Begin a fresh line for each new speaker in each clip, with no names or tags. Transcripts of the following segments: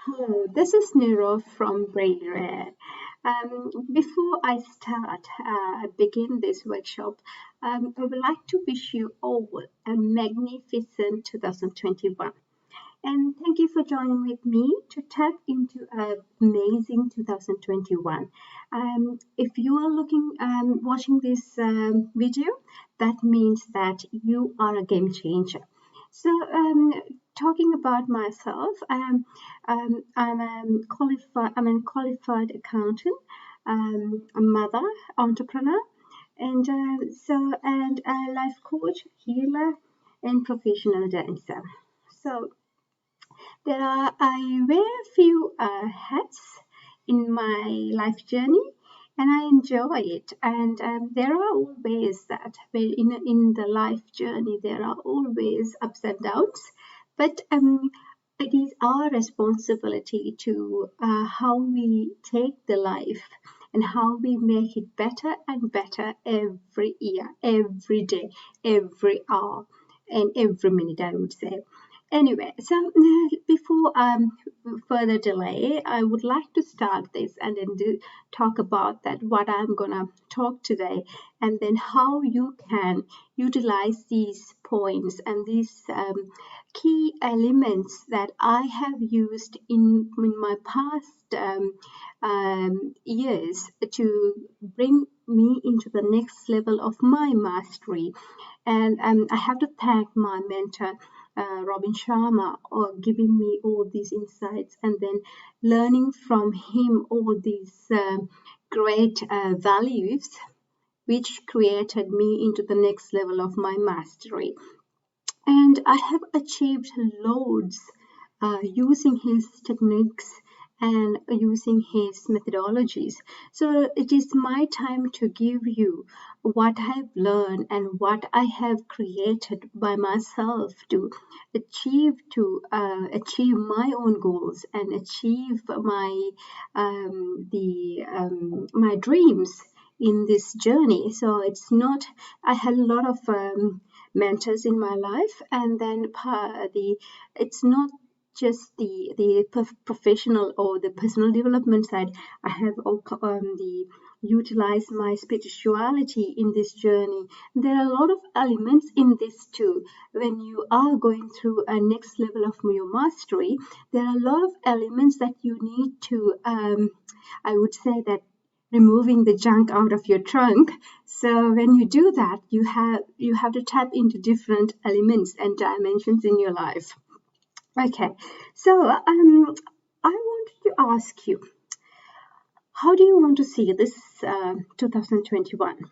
Hello, this is Nero from Brain Rare. Before I begin this workshop, I would like to wish you all a magnificent 2021. And thank you for joining with me to tap into an amazing 2021. If you are watching this video, that means that you are a game changer. So, talking about myself, I'm a qualified accountant, a mother, entrepreneur, and a life coach, healer, and professional dancer. So I wear a few hats in my life journey, and I enjoy it. And there are always in the life journey there are always ups and downs, but it is our responsibility to how we take the life and how we make it better and better every year, every day, every hour, and every minute, I would say. Anyway, so before further delay, I would like to start this and then talk about that what I'm gonna talk today, and then how you can utilize these points and these key elements that I have used in my past years to bring me into the next level of my mastery. And I have to thank my mentor, Robin Sharma, for giving me all these insights and then learning from him all these great values, which created me into the next level of my mastery. And I have achieved loads using his techniques and using his methodologies. So it is my time to give you what I've learned and what I have created by myself to achieve my own goals and achieve my dreams in this journey. So it's not. I had a lot of mentors in my life, and then it's not just the professional or the personal development side. I have the utilize my spirituality in this journey. There are a lot of elements in this too. When you are going through a next level of your mastery, there are a lot of elements that you need to I would say that removing the junk out of your trunk. So when you do that, you have to tap into different elements and dimensions in your life. Okay, so I wanted to ask you, how do you want to see this 2021?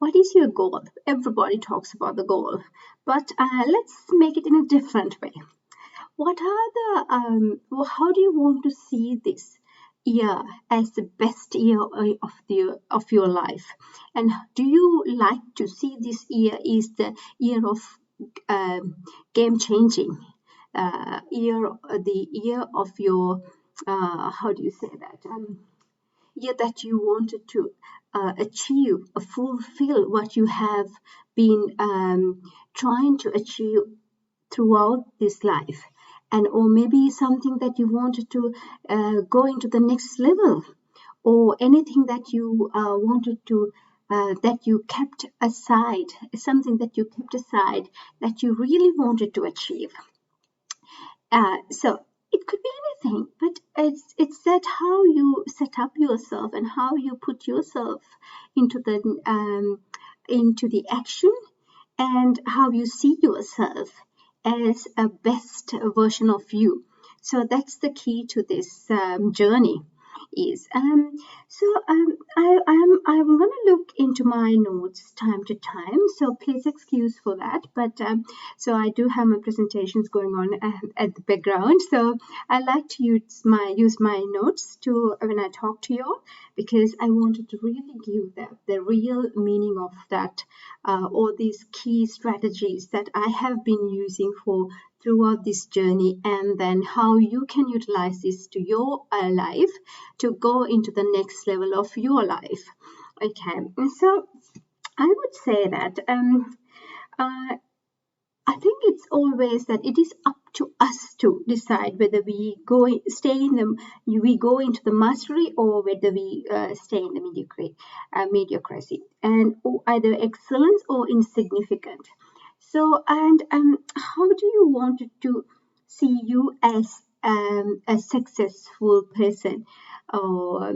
What is your goal? Everybody talks about the goal, but let's make it in a different way. What are how do you want to see this year as the best year of your life? And do you like to see this year is the year of game changing, the year of your how do you say that? Year that you wanted to achieve, fulfill what you have been trying to achieve throughout this life, and or maybe something that you wanted to go into the next level, or anything that you wanted to that you kept aside, something that you kept aside that you really wanted to achieve. So it could be anything, but it's that how you set up yourself and how you put yourself into the action, and how you see yourself as a best version of you. So that's the key to this journey. Is I'm gonna look into my notes time to time. So please excuse for that. But so I do have my presentations going on at the background. So I like to use my notes to when I talk to you, because I wanted to really give the real meaning of that, all these key strategies that I have been using for throughout this journey, and then how you can utilize this to your life to go into the next level of your life. Okay, so I would say that uh, I think it's always that it is up to us to decide whether we go into the mastery, or whether we stay in the mediocrity, and either excellence or insignificant. So, and how do you want to see you as a successful person? Or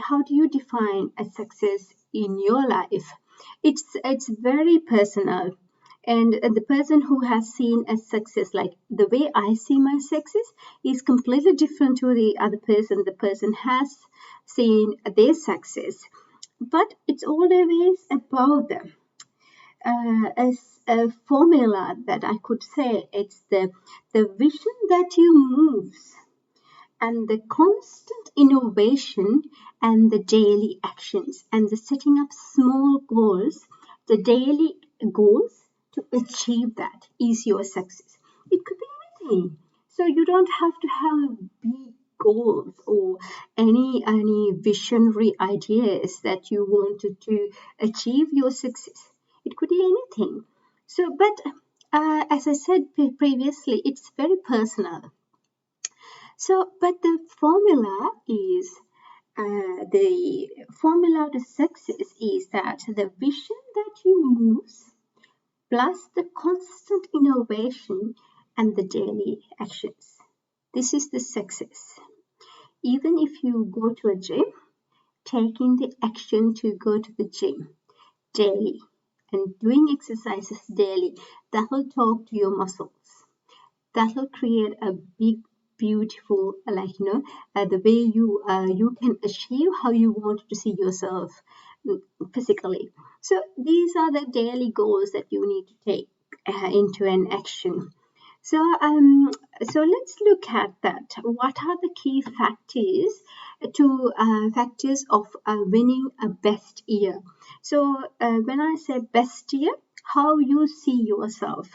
how do you define a success in your life? It's very personal, and the person who has seen a success, like the way I see my success, is completely different to the person has seen their success. But it's always about them. As a formula that I could say, it's the vision that you moves, and the constant innovation, and the daily actions, and the setting up small goals, the daily goals to achieve that is your success. It could be anything. So you don't have to have big goals or any visionary ideas that you wanted to achieve your success. It could be anything. So, but as I said previously, it's very personal. So, but the formula to success is that the vision that you moves, plus the constant innovation and the daily actions. This is the success. Even if you go to a gym, taking the action to go to the gym daily and doing exercises daily, that will talk to your muscles. That will create a big, beautiful, the way you can achieve how you want to see yourself physically. So these are the daily goals that you need to take into an action. So so let's look at that. What are the key factors of winning a best year? So when I say best year, how you see yourself.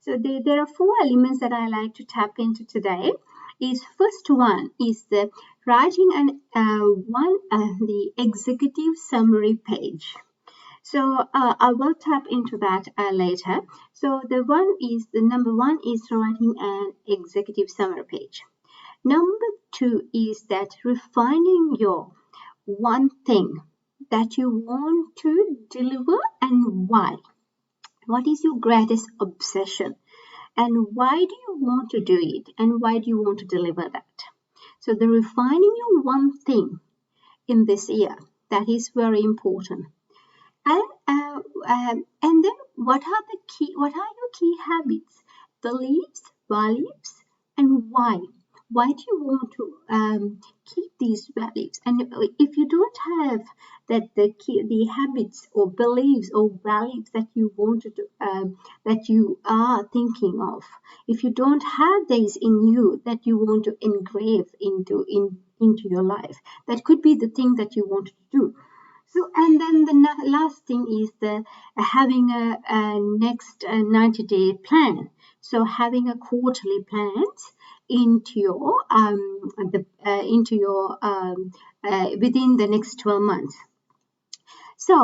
So there are four elements that I like to tap into today. First one is the writing the executive summary page. So I will tap into that later. So the number one is writing an executive summary page. Number two is that refining your one thing that you want to deliver, and why. What is your greatest obsession? And why do you want to do it? And why do you want to deliver that? So the refining your one thing in this year, that is very important. And then what are your key habits, beliefs, values, and why? Why do you want to keep these values? And if you don't have the habits or beliefs or values that you wanted to that you are thinking of, if you don't have these in you that you want to engrave into your life, that could be the thing that you want to do. So, and then the last thing is having a next 90-day plan. So, having a quarterly plan into your within the next 12 months. So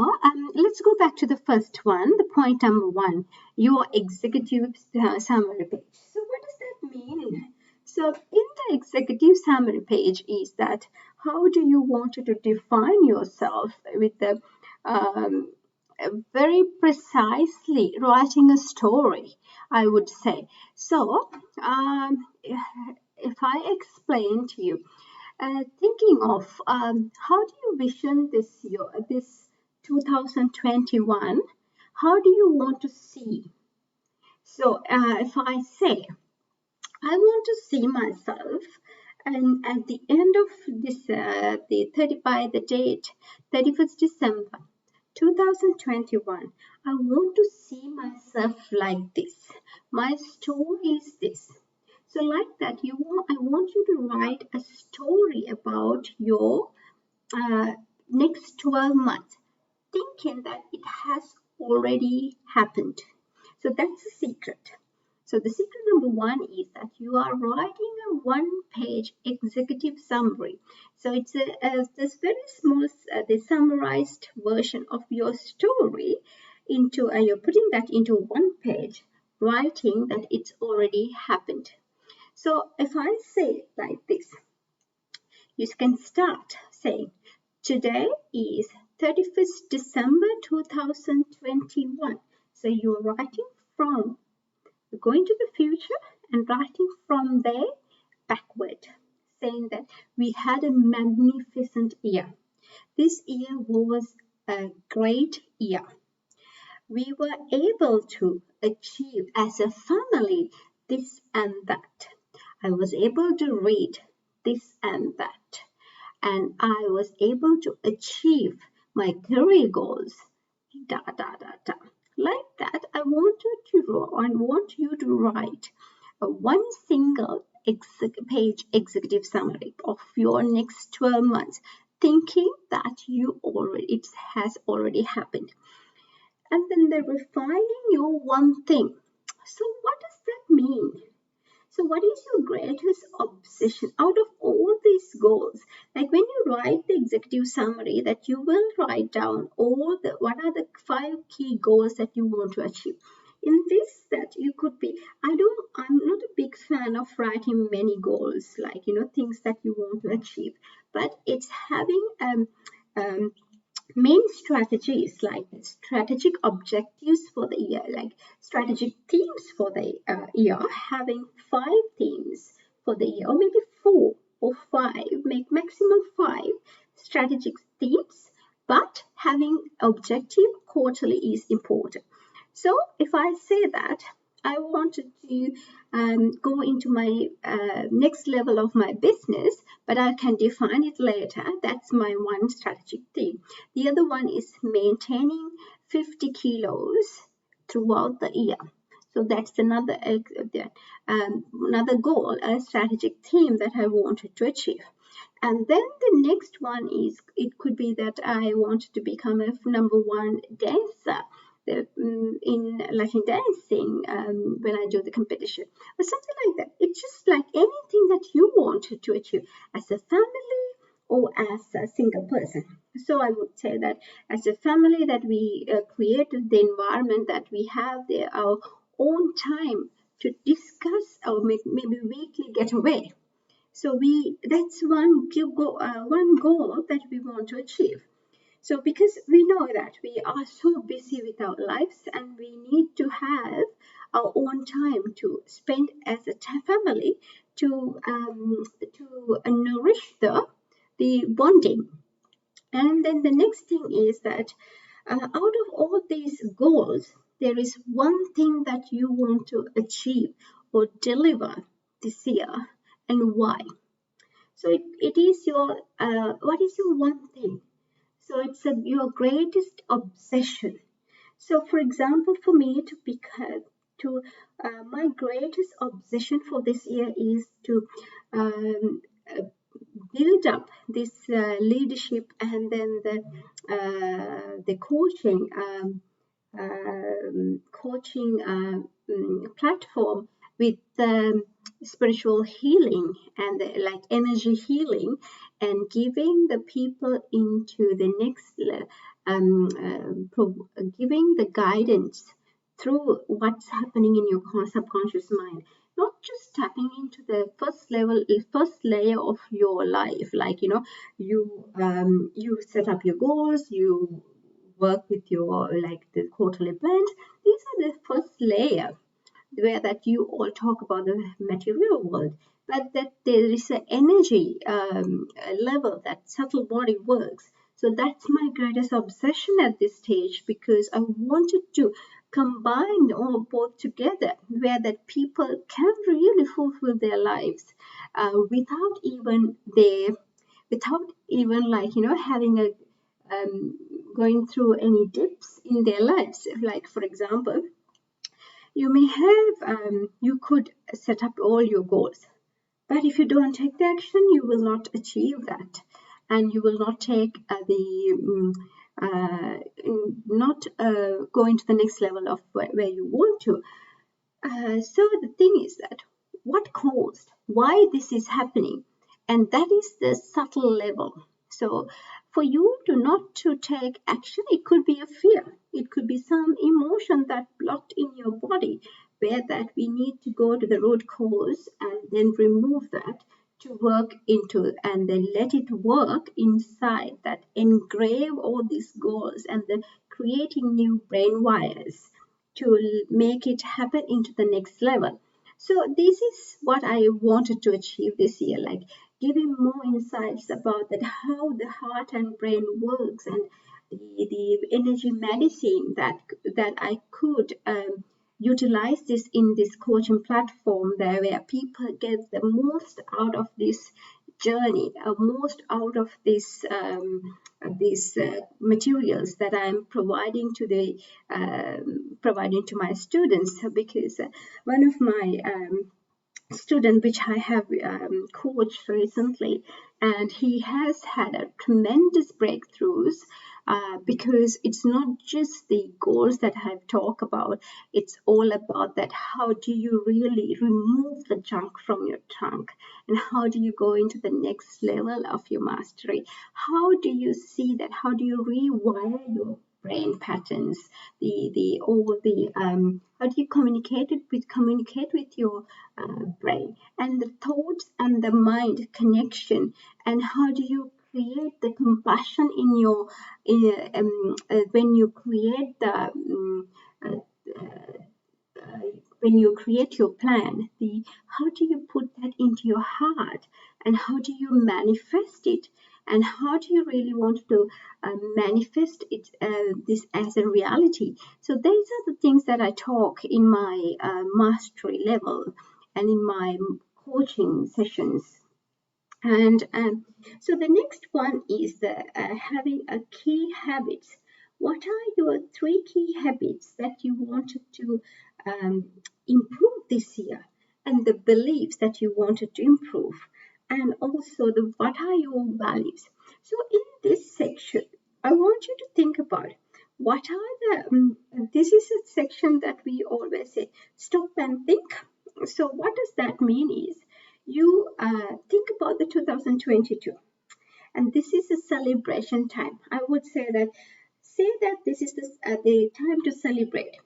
let's go back to the first one, the point number one, your executive summary page. So what does that mean? So in the executive summary page is that how do you want to define yourself with the very precisely writing a story, I would say. So if I explain to you, thinking of how do you vision this year, this 2021, how do you want to see? So if I say, I want to see myself, and at the end of this, by the date 31st December 2021, I want to see myself like this. My story is this. So like that, I want you to write a story about your next 12 months, thinking that it has already happened. So that's the secret. So the secret number one is that you are writing a one-page executive summary. So it's this very small, the summarized version of your story you're putting that into one page writing that it's already happened. So if I say like this, you can start saying, today is 31st December 2021. So you're writing from going to the future and writing from there backward, saying that we had a magnificent year. This year was a great year. We were able to achieve as a family this and that. I was able to read this and that. And I was able to achieve my career goals. Da, da, da, da. Like that, I want you to write one single page executive summary of your next 12 months, thinking that it has already happened. And then they're refining your one thing. So what does that mean? So what is your greatest obsession out of all these goals? Like when you write the executive summary, that you will write down what are the 5 key goals that you want to achieve. In this, that you could be, I'm not a big fan of writing many goals, like, things that you want to achieve, but it's having main strategies, like strategic objectives for the year, like strategic themes for the year, having 5 themes for the year, or maybe 4 or 5, make maximum 5 strategic themes, but having objective quarterly is important. So if I say that I wanted to go into my next level of my business, but I can define it later. That's my one strategic theme. The other one is maintaining 50 kilos throughout the year. So that's another goal, a strategic theme that I wanted to achieve. And then the next one is, it could be that I wanted to become a #1 dancer in Latin dancing when I do the competition, or something like that. It's just like anything that you wanted to achieve as a family or as a single person. So I would say that as a family, that we created the environment that we have our own time to discuss or maybe weekly getaway. So that's one goal that we want to achieve. So because we know that we are so busy with our lives, and we need to have our own time to spend as a family to nourish the bonding. And then the next thing is that out of all these goals, there is one thing that you want to achieve or deliver this year, and why. So it is your what is your one thing? So it's your greatest obsession. So for example, for me my greatest obsession for this year is to um, uh, build up this leadership, and then the coaching platform with spiritual healing and like energy healing, and giving the people into the next giving the guidance through what's happening in your subconscious mind, not just tapping into the first layer of your life, like you set up your goals, you work with your like the quarterly plans. These are the first layer where that you all talk about the material world, but that there is an energy level that subtle body works. So that's my greatest obsession at this stage, because I wanted to combine all both together, where that people can really fulfill their lives without even like having a going through any dips in their lives. Like for example, you could set up all your goals, but if you don't take the action, you will not achieve that, and you will not take not go into the next level of where you want to. So the thing is that what caused, why this is happening, and that is the subtle level. So for you to not to take action, it could be a fear, it could be some emotion that blocked in your body, where that we need to go to the root cause and then remove that to work into, and then let it work inside that, engrave all these goals and then creating new brain wires to make it happen into the next level. So this is what I wanted to achieve this year, like giving more insights about that, how the heart and brain works, and the energy medicine that I could utilize this in this coaching platform there, where people get the most out of this journey, most out of these materials that I'm providing to my students, because one of my student which I have coached recently, and he has had a tremendous breakthroughs, because it's not just the goals that I've talked about. It's all about that, how do you really remove the junk from your trunk, and how do you go into the next level of your mastery? How do you see that? How do you rewire your brain patterns, the all the how do you communicate with your brain, and the thoughts and the mind connection, and how do you create the compassion in your when you create the when you create your plan, the how do you put that into your heart, and how do you manifest it, and how do you really want to manifest it, this as a reality? So these are the things that I talk in my mastery level and in my coaching sessions. And so the next one is the having a key habits. What are your three key habits that you wanted to improve this year, and the beliefs that you wanted to improve, and also the what are your values? So in this section, I want you to think about what are the. This is a section that we always say stop and think. So what does that mean is, you think about the 2022, and this is a celebration time. I would say that this is the time to celebrate.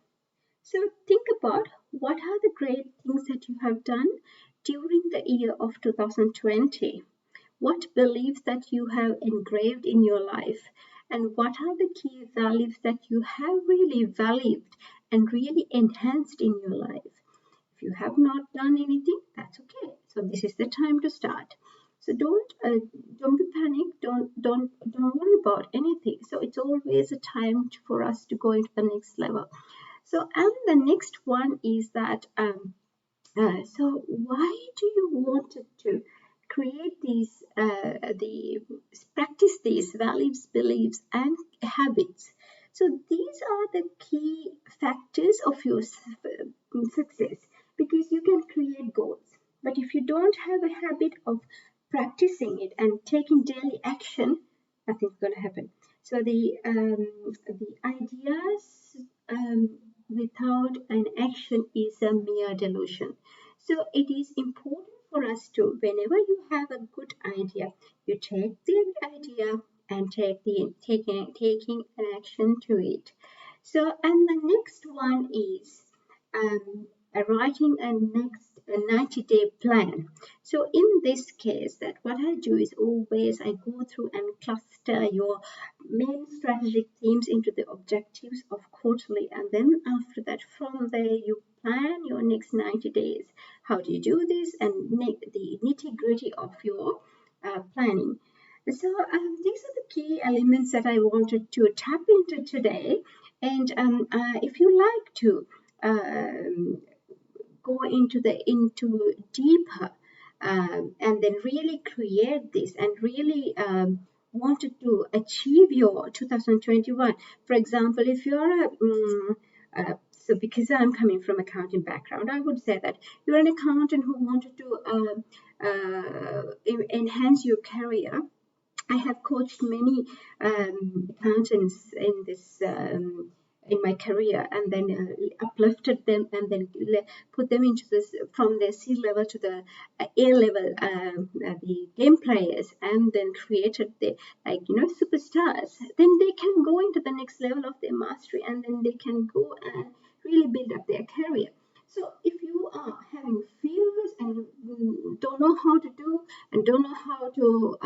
So think about what are the great things that you have done during the year of 2020. What beliefs that you have engraved in your life, and what are the key values that you have really valued and really enhanced in your life? If you have not done anything, that's okay. So this is the time to start. So don't be panicked. Don't worry about anything. So it's always a time for us to go into the next level. So and the next one is that so why do you want to create these practice these values, beliefs, and habits? So these are the key factors of your success, because you can create goals, but if you don't have a habit of practicing it and taking daily action, nothing's going to happen. So the ideas without an action is a mere delusion. So it is important for us to, whenever you have a good idea, you take the idea and taking an action to it. So and the next one is writing a 90-day plan. So in this case, that what I do is always I go through and cluster your main strategic themes into the objectives of quarterly, and then after that, from there you plan your next 90 days. How do you do this, and the nitty-gritty of your planning? So these are the key elements that I wanted to tap into today. And if you like to go into deeper, and then really create this and really wanted to achieve your 2021. For example, if you're so because I'm coming from accounting background, I would say that you're an accountant who wanted to enhance your career. I have coached many accountants in this in my career, and then uplifted them, and then put them into this from their C level to the A level, the game players, and then created the superstars. Then they can go into the next level of their mastery, and then they can go and really build up their career. So if you are having fears and you don't know how to do and don't know how to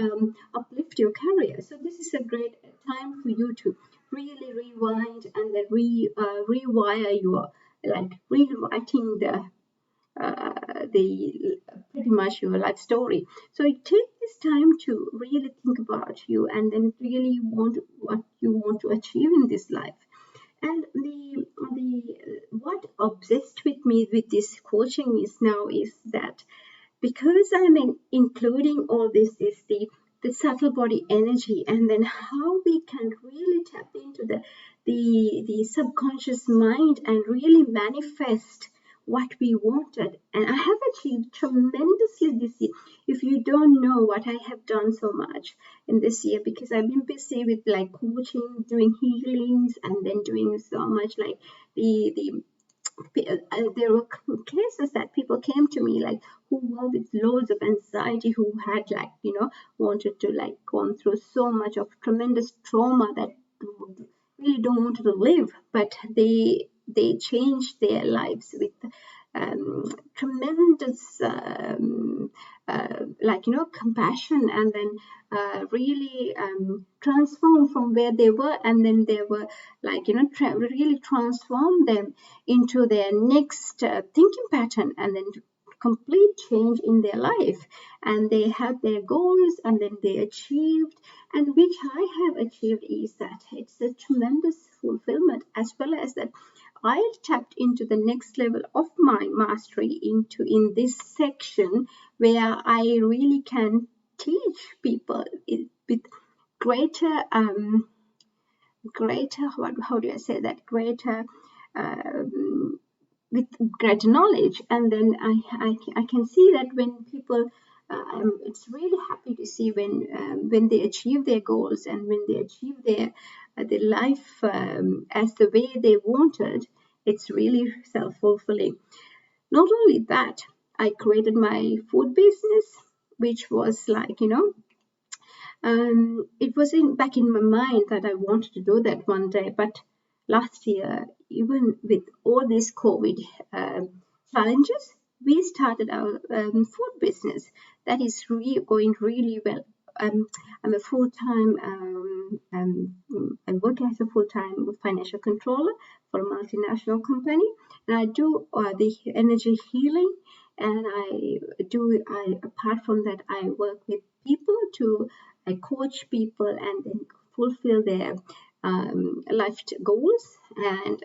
uplift your career, so this is a great time for you to really rewind and then rewire your, like, rewriting the pretty much your life story. So take this time to really think about you and then really want what you want to achieve in this life. And the what obsessed with me with this coaching is now is that because I'm including all this is the subtle body energy, and then how we can really tap into the subconscious mind and really manifest what we wanted. And I have achieved tremendously this year. If you don't know what I have done so much in this year, because I've been busy with like coaching, doing healings, and then doing so much like the there were cases that people came to me like who were with loads of anxiety, who had like wanted to like gone through so much of tremendous trauma that really don't want to live, but they changed their lives with tremendous like compassion, and then really transform from where they were, and then they were like really transform them into their next thinking pattern, and then complete change in their life, and they had their goals and then they achieved, and which I have achieved is that it's a tremendous fulfillment, as well as that I tapped into the next level of my mastery into in this section where I really can teach people with greater greater how do I say that greater with greater knowledge. And then I can see that when people it's really happy to see when they achieve their goals and when they achieve their life as the way they wanted. It's really self-fulfilling. Not only that, I created my food business, which was like it was back in my mind that I wanted to do that one day, but last year, even with all these COVID challenges, we started our food business that is going really well. I'm a full-time, I work as a full-time financial controller for a multinational company, and I do the energy healing, and apart from that, I work with people to I coach people and then fulfill their life goals. And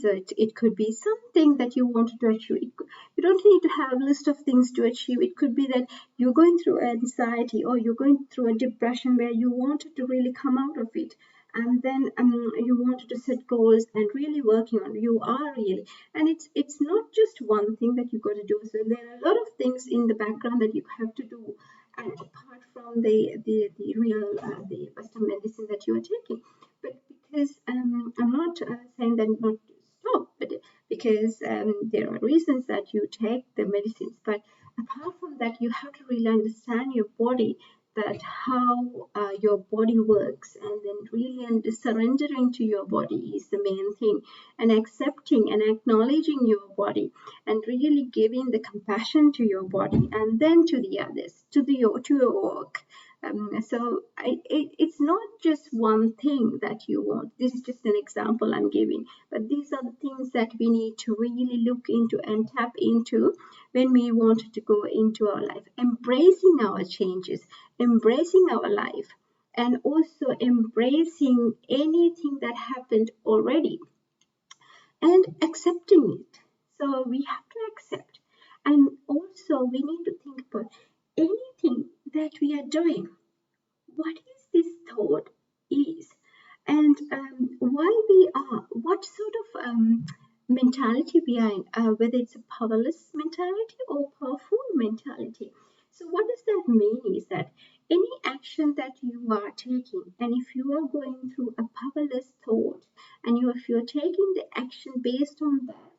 so it could be something that you wanted to achieve. You don't need to have a list of things to achieve. It could be that you're going through anxiety or you're going through a depression where you wanted to really come out of it. And then you wanted to set goals and really working on you are really, and it's not just one thing that you got to do. So there are a lot of things in the background that you have to do, and apart from the real the Western medicine that you are taking. But because I'm not saying that not to stop, but because there are reasons that you take the medicines. But apart from that, you have to really understand your body, that how your body works, and then really surrendering to your body is the main thing, and accepting and acknowledging your body, and really giving the compassion to your body, and then to the others, to your work. It's not just one thing that you want. This is just an example I'm giving, but these are the things that we need to really look into and tap into when we want to go into our life, embracing our changes, embracing our life, and also embracing anything that happened already and accepting it. So we have to accept, and also we need to think about anything that we are doing. What is this thought is, and why we are, what sort of mentality we are in, whether it's a powerless mentality or powerful mentality. So what does that mean is that any action that you are taking, and if you are going through a powerless thought, and if you're taking the action based on that,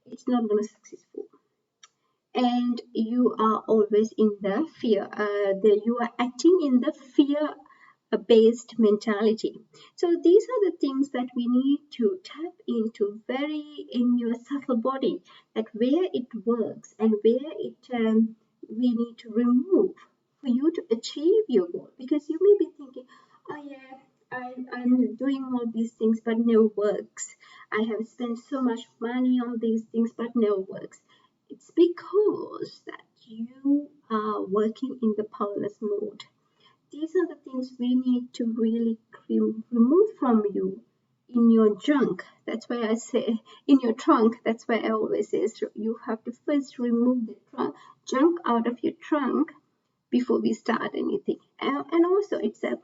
it's not going to successful, and you are always in the fear, you are acting in the fear based mentality. So these are the things that we need to tap into very in your subtle body, that where it works and where it we need to remove for you to achieve your goal. Because you may be thinking, oh yeah, I'm doing all these things but no works. I have spent so much money on these things but no works. It's because that you are working in the powerless mode. These are the things we need to really remove from you in your junk. That's why I say in your trunk. That's why I always say you have to first remove the junk out of your trunk before we start anything. And also, it's a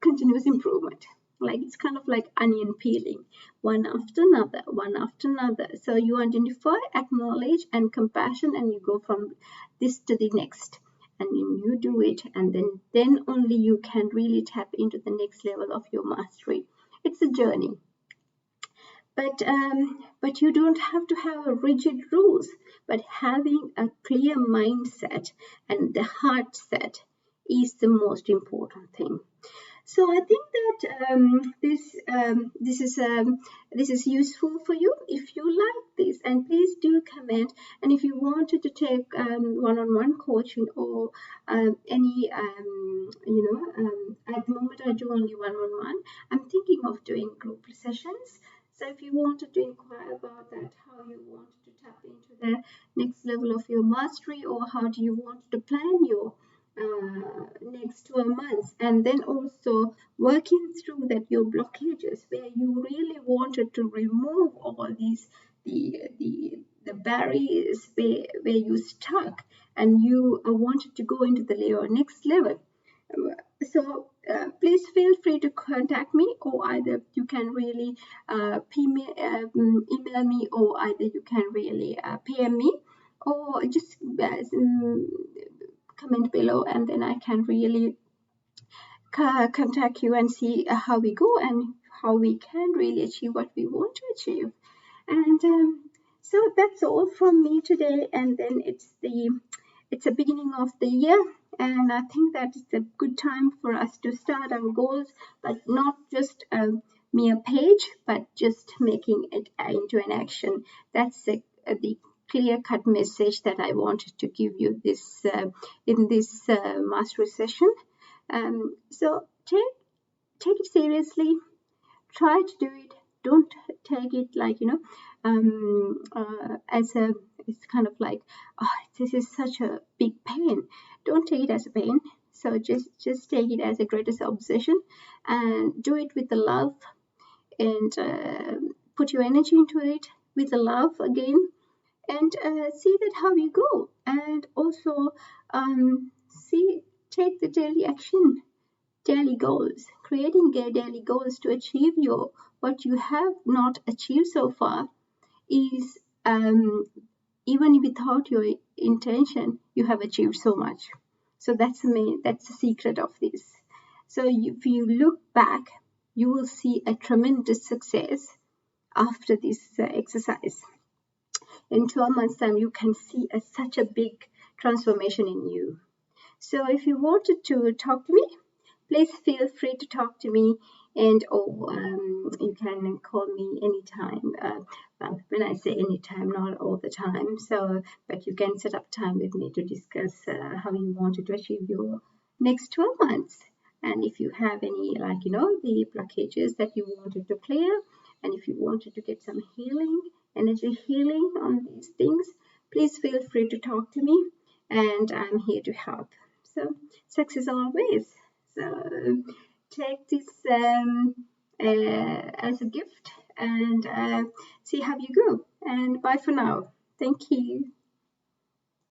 continuous improvement. Like it's kind of like onion peeling, one after another, one after another. So you identify, acknowledge, and compassion, and you go from this to the next. And then you do it, and then only you can really tap into the next level of your mastery. It's a journey. But you don't have to have a rigid rules, but having a clear mindset and the heart set is the most important thing. So I think that this is useful for you. If you like this, and please do comment. And if you wanted to take one-on-one coaching or any at the moment I do only one-on-one. I'm thinking of doing group sessions. So if you wanted to inquire about that, how you wanted to tap into the next level of your mastery, or how do you want to plan your next 12 months, and then also working through that your blockages where you really wanted to remove all these the barriers where you stuck and you wanted to go into the next level. So please feel free to contact me, or either you can really email me, or either you can really PM me, or just comment below, and then I can really contact you and see how we go and how we can really achieve what we want to achieve. And so that's all from me today. And then it's the beginning of the year, and I think that it's a good time for us to start our goals, but not just a mere page, but just making it into an action. That's the clear-cut message that I wanted to give you this in this mastery session. So take it seriously. Try to do it. Don't take it like as a it's kind of like, oh, this is such a big pain. Don't take it as a pain. So just take it as a greatest obsession, and do it with the love, and put your energy into it with the love again, and see that how you go. And also take the daily action, daily goals, creating daily goals to achieve what you have not achieved so far is even without your intention, you have achieved so much. So that's the secret of this. So if you look back, you will see a tremendous success after this exercise. In 12 months' time, you can see such a big transformation in you. So if you wanted to talk to me, please feel free to talk to me, and you can call me anytime. Well, when I say anytime, not all the time. So, but you can set up time with me to discuss how you wanted to achieve your next 12 months. And if you have any, the blockages that you wanted to clear, and if you wanted to get some healing, energy healing on these things, please feel free to talk to me, and I'm here to help. So, success always. So take this as a gift, and see how you go. And bye for now. Thank you.